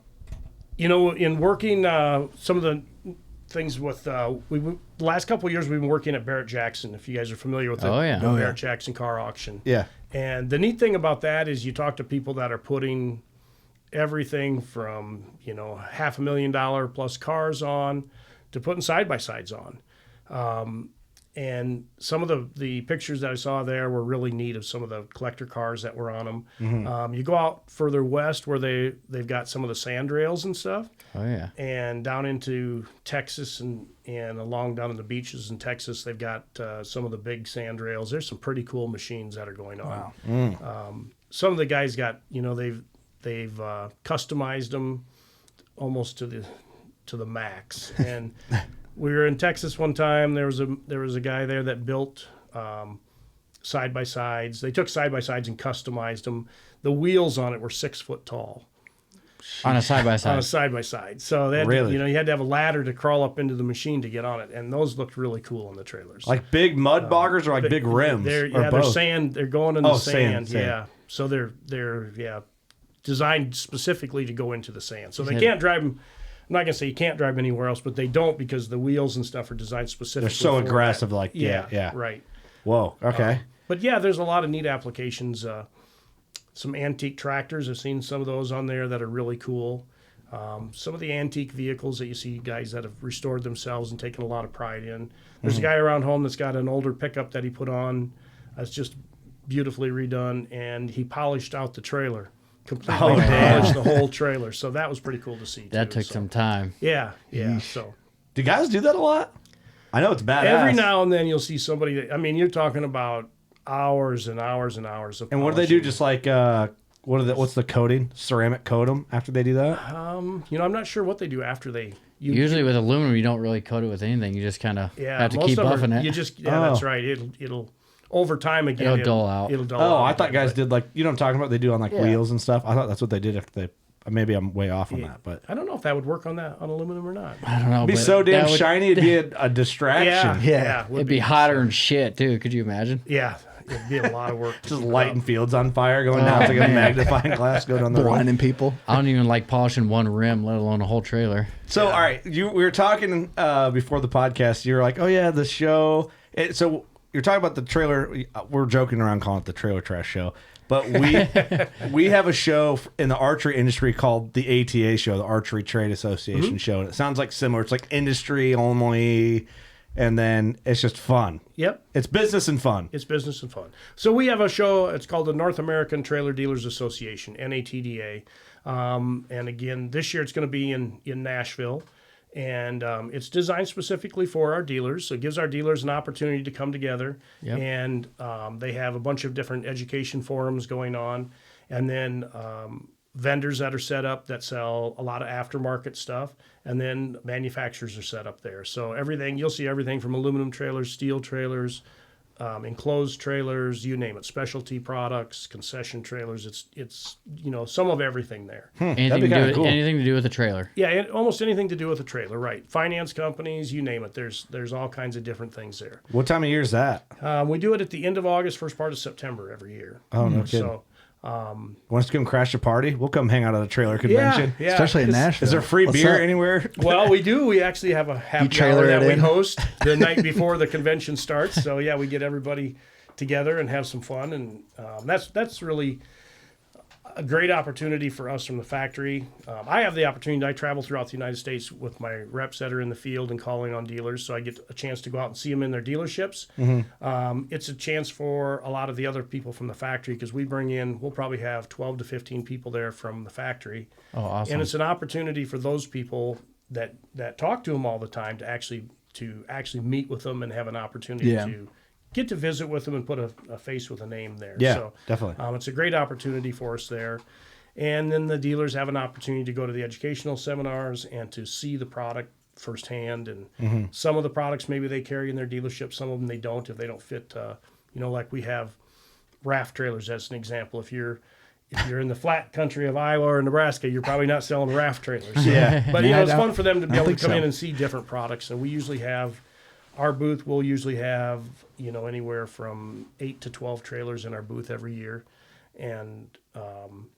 in working some of the things with the last couple of years we've been working at Barrett Jackson. If you guys are familiar with the Barrett Jackson car auction, Yeah. And the neat thing about that is you talk to people that are putting everything from $500,000 plus cars on to putting side by sides on. And some of the pictures that I saw there were really neat of some of the collector cars that were on them. Mm-hmm. You go out further west where they've got some of the sand rails and stuff. Oh, yeah. And down into Texas and along down in the beaches in Texas, they've got some of the big sand rails. There's some pretty cool machines that are going on. Wow. Some of the guys got, they've customized them almost to the max. And we were in Texas one time. There was a guy there that built side by sides. They took side by sides and customized them. The wheels on it were 6 foot tall. On a side by side. On a side by side. So they had Really? you had to have a ladder to crawl up into the machine to get on it, and those looked really cool on the trailers. Like big mud boggers or like big rims? They're both? sand. They're going in the sand. Sand. Yeah. So they're designed specifically to go into the sand. So they can't drive them. I'm not gonna say you can't drive them anywhere else, but they don't because the wheels and stuff are designed specifically. They're so for aggressive. that. Like yeah. Right. Whoa. Okay. But yeah, there's a lot of neat applications. Some antique tractors. I've seen some of those on there that are really cool. Some of the antique vehicles that you see guys that have restored themselves and taken a lot of pride in. There's a guy around home that's got an older pickup that he put on. That's just beautifully redone, and he polished out the trailer. Completely polished the whole trailer. So that was pretty cool to see. That took some time. Yeah. So Do guys do that a lot? I know it's badass. every now and then you'll see somebody that, you're talking about hours and hours and hours of And what do they do? polishing. Just like what's the coating? Ceramic coat them after they do that? I'm not sure what they do after they. Usually with aluminum, you don't really coat it with anything. You just kind of have to most keep of buffing it. You just that's right. It'll over time again. It'll dull out. It'll dull out. Oh, I thought again, guys did like what I'm talking about. They do on like wheels and stuff. I thought that's what they did if they. Maybe I'm way off on that, but I don't know if that would work on aluminum or not. I don't know. it'd be but so damn that would- shiny. It'd be a distraction. Yeah. It'd be hotter than shit too. Could you imagine? Yeah, it'd be a lot of work. Just lighting fields on fire going down. It's like a magnifying glass going on the road. Blinding people. I don't even like polishing one rim, let alone a whole trailer. So, all right, we were talking before the podcast. You were like, "Oh yeah, the show." So you're talking about the trailer. We're joking around calling it the Trailer Trash Show, but we have a show in the archery industry called the ATA show, the Archery Trade Association show, and it sounds like similar. It's like industry only, and then it's just fun. Yep. It's business and fun. It's business and fun. So we have a show. It's called the North American Trailer Dealers Association, NATDA. And again, this year it's going to be in Nashville. And it's designed specifically for our dealers. So it gives our dealers an opportunity to come together. Yep. And they have a bunch of different education forums going on. And then vendors that are set up that sell a lot of aftermarket stuff. And then manufacturers are set up there. So you'll see everything from aluminum trailers, steel trailers, enclosed trailers, you name it, specialty products, concession trailers. It's some of everything there. Anything to do with the trailer. Yeah, almost anything to do with a trailer, right? Finance companies, you name it. There's all kinds of different things there. What time of year is that? We do it at the end of August, first part of September every year. Oh, no kidding. So Want us to come crash a party? We'll come hang out at a trailer convention. yeah, Especially in 'cause- Nashville. Is there free What's beer up? anywhere? Well, we do. We actually have a happy trailer hour that it we in? host the night before the convention starts. So yeah, we get everybody together and have some fun, and that's really a great opportunity for us from the factory. I have the opportunity. I travel throughout the United States with my reps that are in the field and calling on dealers, so I get a chance to go out and see them in their dealerships. It's a chance for a lot of the other people from the factory because we'll probably have 12 to 15 people there from the factory. Oh, awesome. And it's an opportunity for those people that talk to them all the time to actually meet with them and have an opportunity to get to visit with them and put a face with a name there. Yeah, so, definitely. It's a great opportunity for us there. And then the dealers have an opportunity to go to the educational seminars and to see the product firsthand. And some of the products maybe they carry in their dealership, some of them they don't if they don't fit. Like we have raft trailers as an example. If you're in the flat country of Iowa or Nebraska, you're probably not selling raft trailers. Yeah. But Yeah, it's fun for them to be able to come so. in and see different products. And we usually have our booth. We'll usually have anywhere from 8 to 12 trailers in our booth every year, and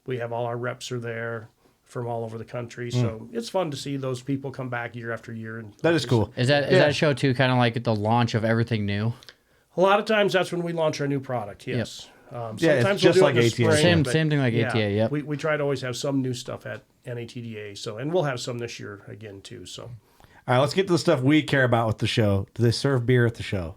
we have all our reps are there from all over the country. So it's fun to see those people come back year after year. And That is cool. Is that show too kind of like the launch of everything new? A lot of times that's when we launch our new product. Yes. it's Sometimes just we'll like do it in the ATA. spring, Same thing like ATA, yep. We try to always have some new stuff at NATDA. So, and we'll have some this year again too. So, All right, let's get to the stuff we care about with the show. Do they serve beer at the show?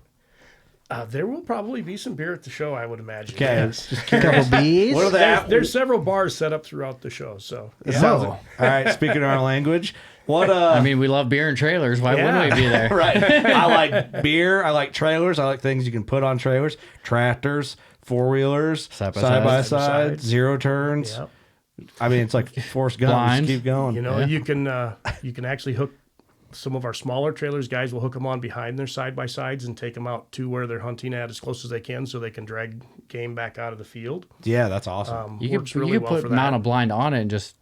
there will probably be some beer at the show, I would imagine. Okay, Yes. just curious. Couple bees. What are the There's several bars set up throughout the show. So, It sounds like, all right, speaking our language, what I mean, we love beer and trailers. Why wouldn't we be there? right. I like beer, I like trailers, I like things you can put on trailers, tractors, four-wheelers, Side by side, side. zero turns. Yep. I mean, it's like Forrest Gump. Just Blinds. keep going. You know, you can actually hook some of our smaller trailers. Guys will hook them on behind their side by sides and take them out to where they're hunting at as close as they can, so they can drag game back out of the field. Yeah, that's awesome. You Works could really well put for mount that. a blind on it and just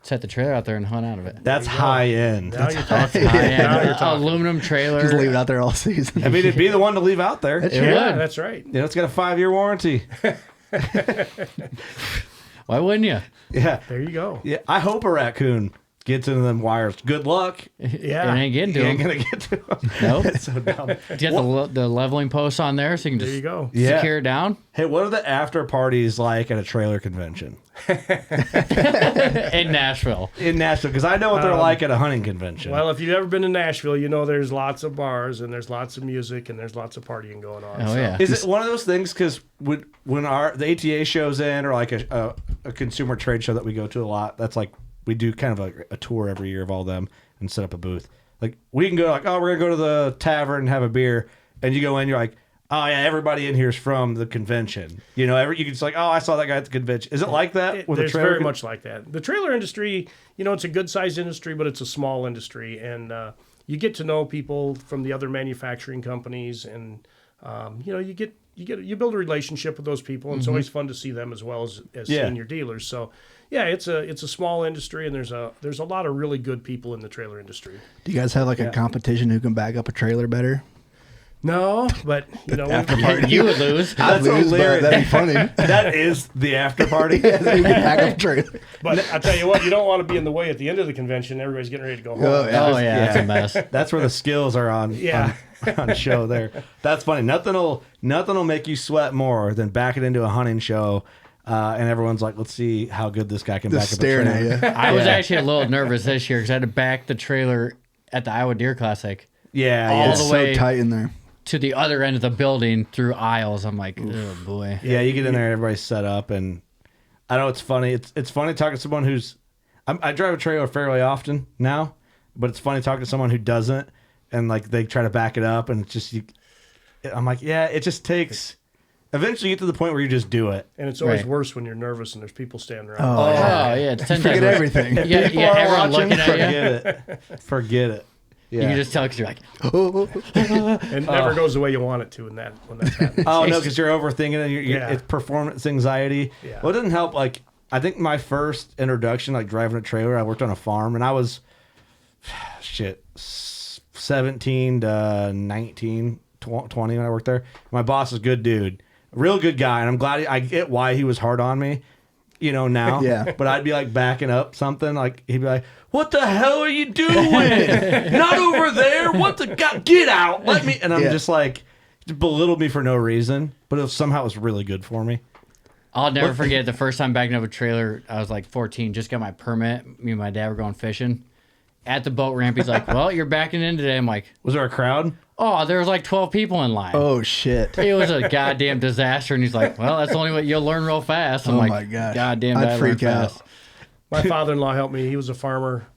set the trailer out there and hunt out of it. That's high end. Now you're talking. Now you're talking. aluminum trailer. Just leave it out there all season. I mean, it'd be the one to leave out there. It Yeah, would. that's right. You know, it's got a 5-year warranty. Why wouldn't you? Yeah. There you go. Yeah. I hope a raccoon gets into them wires. Good luck. Yeah. It ain't getting to You ain't him. gonna get to them. Nope. It's so dumb. You got the leveling posts on there so you can There you just go. Yeah. secure it down. Hey, what are the after parties like at a trailer convention In Nashville. in Nashville? Because I know what they're like at a hunting convention. Well, if you've ever been to Nashville, you know there's lots of bars and there's lots of music and there's lots of partying going on. Oh, yeah. is it one of those things? Because when the ATA shows in, or like a consumer trade show that we go to a lot, that's like we do kind of a tour every year of all them and set up a booth. Like we can go like, oh, we're gonna go to the tavern and have a beer, and you go in, you're like, oh yeah, everybody in here is from the convention. You know, you can just like, oh, I saw that guy at the convention. Is it like that with a There's trailer? very much like that. The trailer industry, you know, it's a good sized industry, but it's a small industry, and you get to know people from the other manufacturing companies, and you know, you build a relationship with those people, and it's always fun to see them as well as Yeah. seeing your dealers. So, yeah, it's a small industry, and there's a lot of really good people in the trailer industry. Do you guys have like a competition who can back up a trailer better? No, but you know, You would lose. I'd lose, but hilarious. that'd be funny. That is the after party. Who can back up a trailer? but I tell you what, you don't want to be in the way at the end of the convention. Everybody's getting ready to go home. Oh, yeah. Oh, yeah, that's a mess. That's where the skills are on. Yeah. on show there. That's funny. Nothing will make you sweat more than backing into a hunting show, and everyone's like, "Let's see how good this guy can Just back up a staring at trailer." you. I was actually a little nervous this year because I had to back the trailer at the Iowa Deer Classic Yeah, All yeah. the It's so way- tight in there. to the other end of the building through aisles. I'm like, oh boy. Yeah, you get in there, everybody's set up, and I know it's funny. It's funny talking to someone who's. I drive a trailer fairly often now, but it's funny talking to someone who doesn't, and like they try to back it up, and it's just I'm like, yeah, it just takes. Eventually, you get to the point where you just do it. And it's always Right. worse when you're nervous and there's people standing around. Oh, Oh, yeah. yeah. It's 10 Forget times worse. everything. Yeah, People yeah, are everyone watching. looking at you. Forget it. Forget it. Yeah. You can just tell because you're like, It never goes the way you want it to when that's happening. Oh no, because you're overthinking it. Yeah. It's performance anxiety. Yeah. Well, it doesn't help. Like I think my first introduction, like driving a trailer, I worked on a farm, and I was 17 to 19, 20 when I worked there. My boss is a good dude, real good guy, and I'm glad I get why he was hard on me. You know now. Yeah. But I'd be like backing up something, like he'd be like, "What the hell are you doing? Not over there! What the god? Get out! Let me!" And I'm Yeah. just like, just belittled me for no reason, but somehow it was really good for me. I'll never forget the first time backing up a trailer. I was like 14, just got my permit. Me and my dad were going fishing. At the boat ramp, he's like, well, you're backing in today. I'm like, Was there a crowd? oh, there was like 12 people in line. Oh, shit. It was a goddamn disaster. And he's like, well, that's the only way you'll learn real fast. I'm Oh, like, my gosh. goddamn, I'd did I learn freak out. fast. My father-in-law helped me. He was a farmer,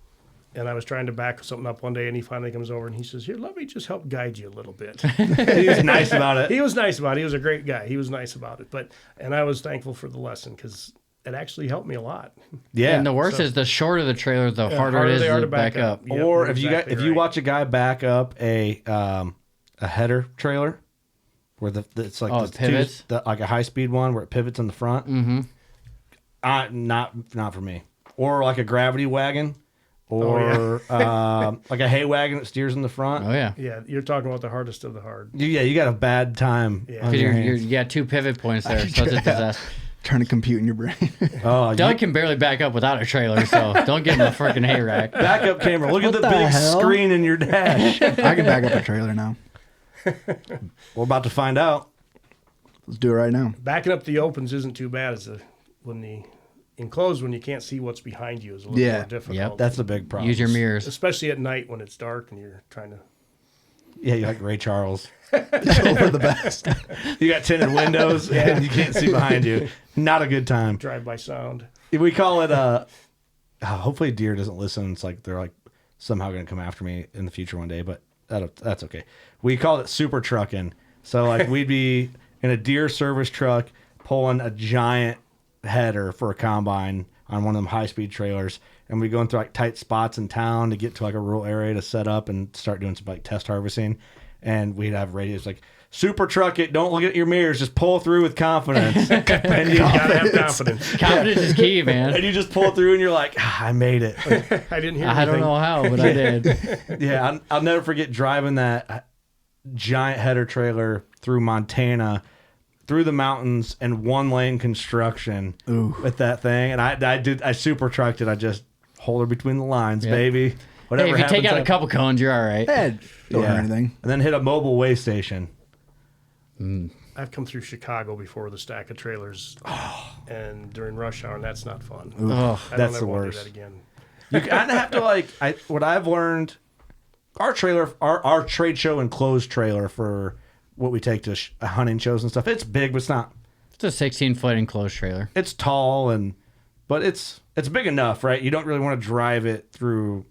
and I was trying to back something up one day, and he finally comes over and he says, "Here, let me just help guide you a little bit." He was nice about it. He was nice about it. He was a great guy. He was nice about it. And I was thankful for the lesson because it actually helped me a lot. Yeah. And the worst is the shorter the trailer, the harder it is they are to back up. Yep, Or you're if exactly if you right. watch a guy back up a header trailer, where it's like Oh, the it pivots? like a high speed one where it pivots in the front. Mm-hmm. Not for me. Or like a gravity wagon, or like a hay wagon that steers in the front. Oh, yeah. Yeah, you're talking about the hardest of the hard. You got a bad time. Yeah. on Because your hands. you got two pivot points there, so it's a disaster. Trying to compute in your brain. Oh, Doug can barely back up without a trailer, so don't give him a freaking hay rack. backup camera. Look at the What the big hell? screen in your dash. I can back up a trailer now. We're about to find out. Let's do it right now. Backing up the opens isn't too bad as when the enclosed, when you can't see what's behind you, is a little Yeah. more difficult. Yep. That's a big problem. Use your mirrors. Especially at night when it's dark and you're trying to. Yeah, you're like Ray Charles. We're the best. You got tinted windows and you can't see behind you. Not a good time. Drive by sound. We call it hopefully deer doesn't listen. It's like they're like somehow going to come after me in the future one day, but that's okay. We call it super trucking. So like we'd be in a deer service truck pulling a giant header for a combine on one of them high-speed trailers, and we go into like tight spots in town to get to like a rural area to set up and start doing some like test harvesting. And we'd have radios like, super truck it, don't look at your mirrors, just pull through with confidence. And You gotta have confidence. Confidence is key, man. and you just pull through and you're like, I made it. I didn't hear I don't anything. know how, but I did. Yeah, I'll never forget driving that giant header trailer through Montana, through the mountains, and one lane construction with that thing. And I super trucked it. I just hold her between the lines, baby. Hey, Whatever if you take happens, out a couple cones, you're all right. Don't hurt anything. And then hit a mobile way station. I've come through Chicago before with a stack of trailers, and during rush hour, and that's not fun. Oh, I that's don't the ever want to worst. do that again. You kind of have to what I've learned, our trade show enclosed trailer for what we take to hunting shows and stuff. It's big, but it's not. it's a 16-foot enclosed trailer. It's tall but it's big enough, right? You don't really want to drive it through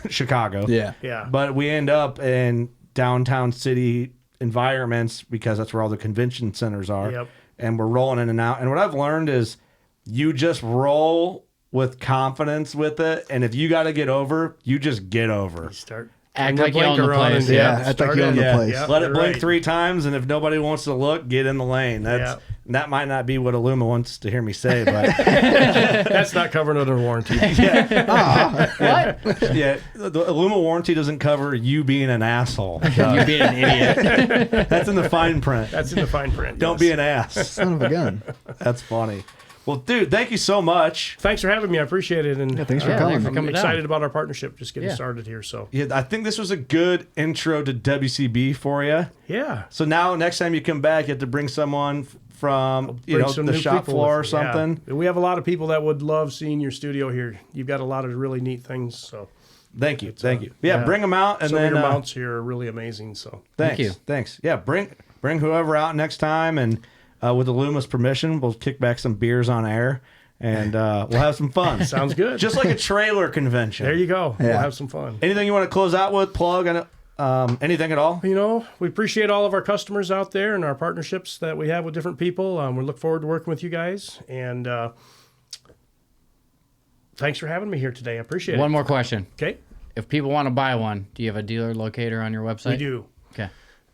Chicago. Yeah. Yeah. But we end up in downtown city environments because that's where all the convention centers are. Yep. And we're rolling in and out. And what I've learned is you just roll with confidence with it. And if you got to get over, you just get over. You start. Act turn like you own the blinker on place. and- Yeah, act like start you own in. the Yeah, place. Yeah. let it you're blink right. 3 times, and if nobody wants to look, get in the lane. That might not be what Aluma wants to hear me say, but That's not covered under warranty. What? yeah, the Aluma warranty doesn't cover you being an asshole. You being an idiot. That's in the fine print. That's in the fine print. Don't yes. be an ass. Son of a gun. That's funny. Well, dude, thank you so much. Thanks for having me. I appreciate it. And Thanks for Yeah, coming. thanks for I'm coming excited down. about our partnership. Just getting Yeah. started here. So Yeah, I think this was a good intro to WCB for you. yeah. So now, next time you come back, you have to bring someone from Bring some the new shop people floor or with you. Yeah. something. We have a lot of people that would love seeing your studio here. You've got a lot of really neat things. So Thank you, thank you. Yeah, bring them out, and some then of your mounts here are really amazing. So thanks, you. thanks. Yeah, bring whoever out next time, and with Aluma's permission, we'll kick back some beers on air, and we'll have some fun. sounds good. Just like a trailer convention. there you go. We'll Yeah. have some fun. Anything you want to close out with? Plug anything at all? You know, we appreciate all of our customers out there and our partnerships that we have with different people. We look forward to working with you guys. And thanks for having me here today. I appreciate One it. more question. Okay. If people want to buy one, do you have a dealer locator on your website? We do. Okay.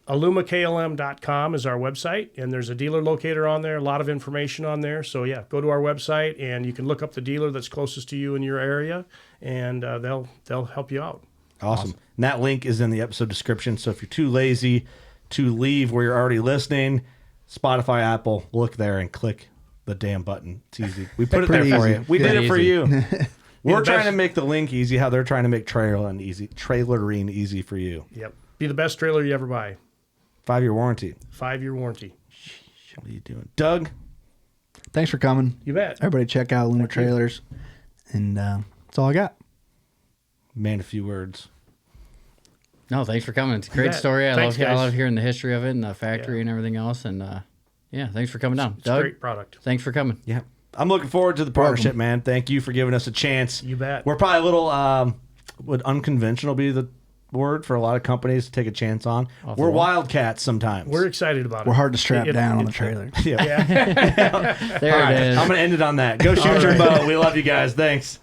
alumaklm.com is our website, and there's a dealer locator on there, a lot of information on there. So, yeah, go to our website, and you can look up the dealer that's closest to you in your area, and they'll help you out. Awesome. And that link is in the episode description. So if you're too lazy to leave where you're already listening, Spotify, Apple, look there and click the damn button. It's easy. We put it there Pretty for easy. you. We did Pretty it for easy. you. We're the trying best- to make the link easy, how they're trying to make trailering easy for you. Yep. Be the best trailer you ever buy. 5-year warranty. 5-year warranty. What are you doing? Doug? Thanks for coming. You bet. Everybody check out Aluma Trailers. And that's all I got. Man, a few words. No, thanks for coming. It's a great bet. story. I Thanks, love guys. hearing the history of it and the factory and everything else. And yeah, thanks for coming down. It's a Doug, great product. thanks for coming. Yeah. I'm looking forward to the partnership, man. Thank you for giving us a chance. You bet. We're probably a little, would unconventional be the word for a lot of companies to take a chance on? We're wildcats sometimes. We're excited about it. We're hard to strap It- down on it- the trailer. yeah. Yeah. There All right. it is. I'm going to end it on that. Go shoot your bow. We love you guys. Thanks.